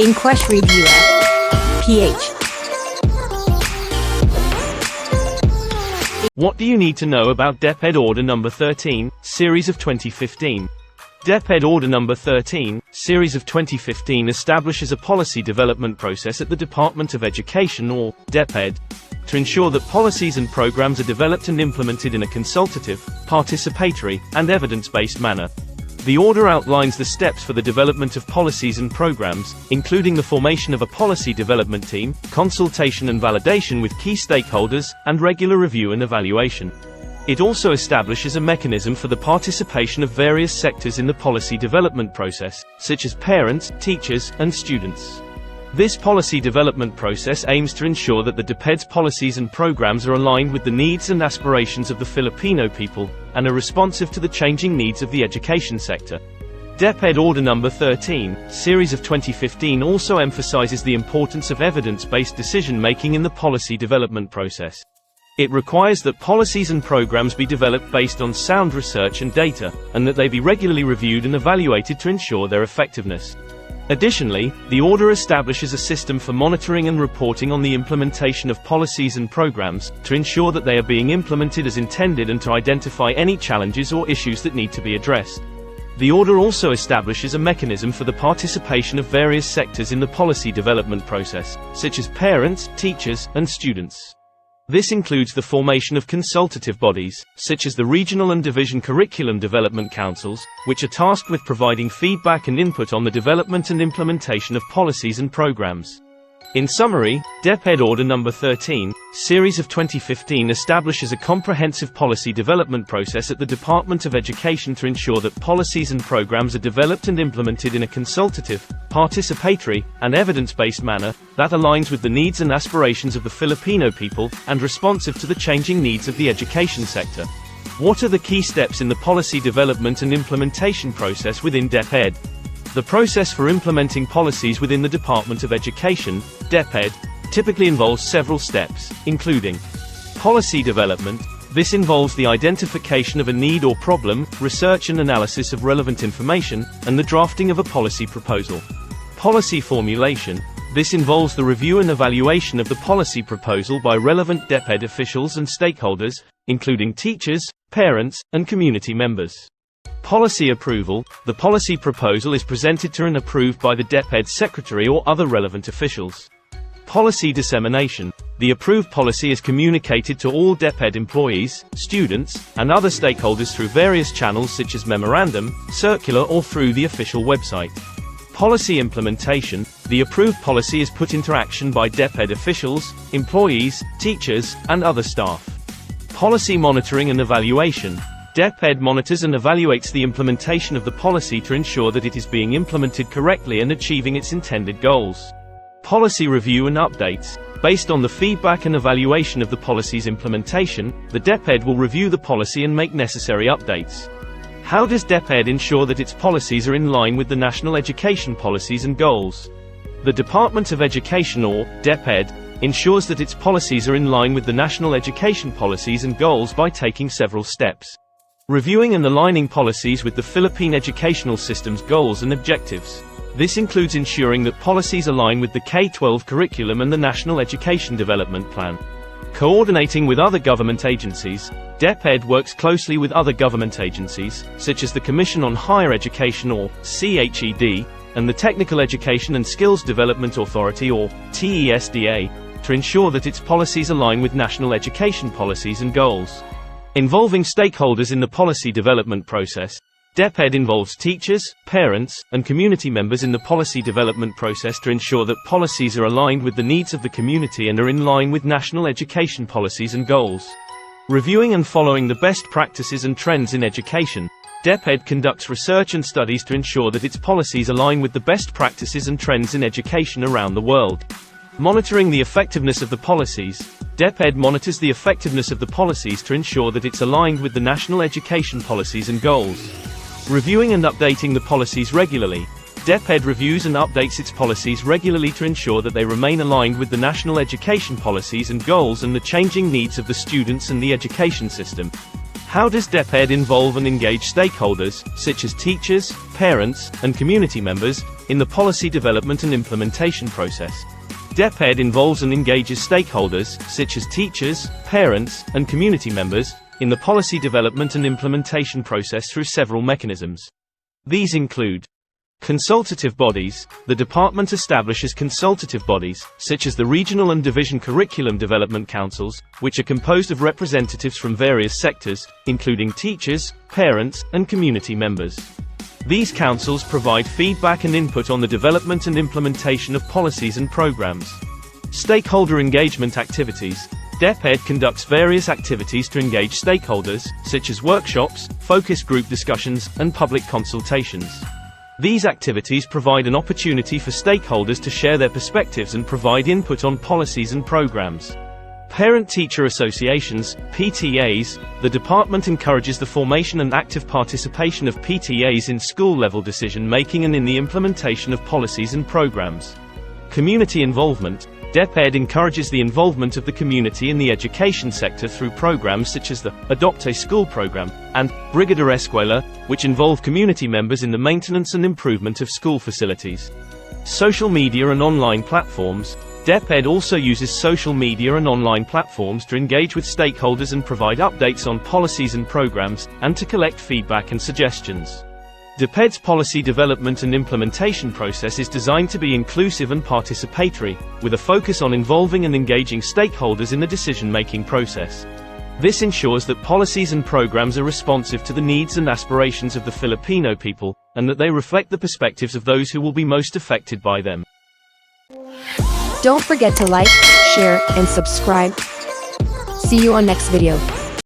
Inquest Reviewer. PH. What do you need to know about DepEd Order No. 13, Series of 2015? DepEd Order No. 13, Series of 2015 establishes a policy development process at the Department of Education, or DepEd, to ensure that policies and programs are developed and implemented in a consultative, participatory, and evidence-based manner. The order outlines the steps for the development of policies and programs, including the formation of a policy development team, consultation and validation with key stakeholders, and regular review and evaluation. It also establishes a mechanism for the participation of various sectors in the policy development process, such as parents, teachers, and students. This policy development process aims to ensure that the DepEd's policies and programs are aligned with the needs and aspirations of the Filipino people, and are responsive to the changing needs of the education sector. DepEd Order No. 13, Series of 2015 also emphasizes the importance of evidence-based decision-making in the policy development process. It requires that policies and programs be developed based on sound research and data, and that they be regularly reviewed and evaluated to ensure their effectiveness. Additionally, the order establishes a system for monitoring and reporting on the implementation of policies and programs, to ensure that they are being implemented as intended and to identify any challenges or issues that need to be addressed. The order also establishes a mechanism for the participation of various sectors in the policy development process, such as parents, teachers, and students. This includes the formation of consultative bodies, such as the Regional and Division Curriculum Development Councils, which are tasked with providing feedback and input on the development and implementation of policies and programs. In summary, DepEd Order No. 13, Series of 2015 establishes a comprehensive policy development process at the Department of Education to ensure that policies and programs are developed and implemented in a consultative, participatory, and evidence-based manner that aligns with the needs and aspirations of the Filipino people, and responsive to the changing needs of the education sector. What are the key steps in the policy development and implementation process within DepEd? The process for implementing policies within the Department of Education, DepEd, typically involves several steps, including policy development. This involves the identification of a need or problem, research and analysis of relevant information, and the drafting of a policy proposal. Policy formulation. This involves the review and evaluation of the policy proposal by relevant DepEd officials and stakeholders, including teachers, parents, and community members. Policy approval. The policy proposal is presented to and approved by the DepEd secretary or other relevant officials. Policy dissemination. The approved policy is communicated to all DepEd employees, students, and other stakeholders through various channels such as memorandum, circular, or through the official website. Policy implementation. The approved policy is put into action by DepEd officials, employees, teachers, and other staff. Policy monitoring and evaluation. DepEd monitors and evaluates the implementation of the policy to ensure that it is being implemented correctly and achieving its intended goals. Policy review and updates. Based on the feedback and evaluation of the policy's implementation, the DepEd will review the policy and make necessary updates. How does DepEd ensure that its policies are in line with the national education policies and goals? The Department of Education, or DepEd, ensures that its policies are in line with the national education policies and goals by taking several steps. Reviewing and aligning policies with the Philippine educational system's goals and objectives. This includes ensuring that policies align with the K-12 curriculum and the National Education Development Plan. Coordinating with other government agencies. DepEd works closely with other government agencies, such as the Commission on Higher Education, or CHED, and the Technical Education and Skills Development Authority, or TESDA, to ensure that its policies align with national education policies and goals. Involving stakeholders in the policy development process. DepEd involves teachers, parents, and community members in the policy development process to ensure that policies are aligned with the needs of the community and are in line with national education policies and goals. Reviewing and following the best practices and trends in education. DepEd conducts research and studies to ensure that its policies align with the best practices and trends in education around the world. Monitoring the effectiveness of the policies. DepEd monitors the effectiveness of the policies to ensure that it's aligned with the national education policies and goals. Reviewing and updating the policies regularly. DepEd reviews and updates its policies regularly to ensure that they remain aligned with the national education policies and goals and the changing needs of the students and the education system. How does DepEd involve and engage stakeholders, such as teachers, parents, and community members, in the policy development and implementation process. DepEd involves and engages stakeholders, such as teachers, parents, and community members, in the policy development and implementation process through several mechanisms. These include consultative bodies. The department establishes consultative bodies, such as the Regional and Division Curriculum Development Councils, which are composed of representatives from various sectors, including teachers, parents, and community members. These councils provide feedback and input on the development and implementation of policies and programs. Stakeholder engagement activities. DepEd conducts various activities to engage stakeholders, such as workshops, focus group discussions, and public consultations. These activities provide an opportunity for stakeholders to share their perspectives and provide input on policies and programs. Parent-teacher associations, PTAs. The department encourages the formation and active participation of PTAs in school-level decision-making and in the implementation of policies and programs. Community involvement. DepEd encourages the involvement of the community in the education sector through programs such as the Adopt a School program and Brigada Escuela, which involve community members in the maintenance and improvement of school facilities. Social media and online platforms. DepEd also uses social media and online platforms to engage with stakeholders and provide updates on policies and programs, and to collect feedback and suggestions. DepEd's policy development and implementation process is designed to be inclusive and participatory, with a focus on involving and engaging stakeholders in the decision-making process. This ensures that policies and programs are responsive to the needs and aspirations of the Filipino people, and that they reflect the perspectives of those who will be most affected by them. Don't forget to like, share, and subscribe. See you on next video.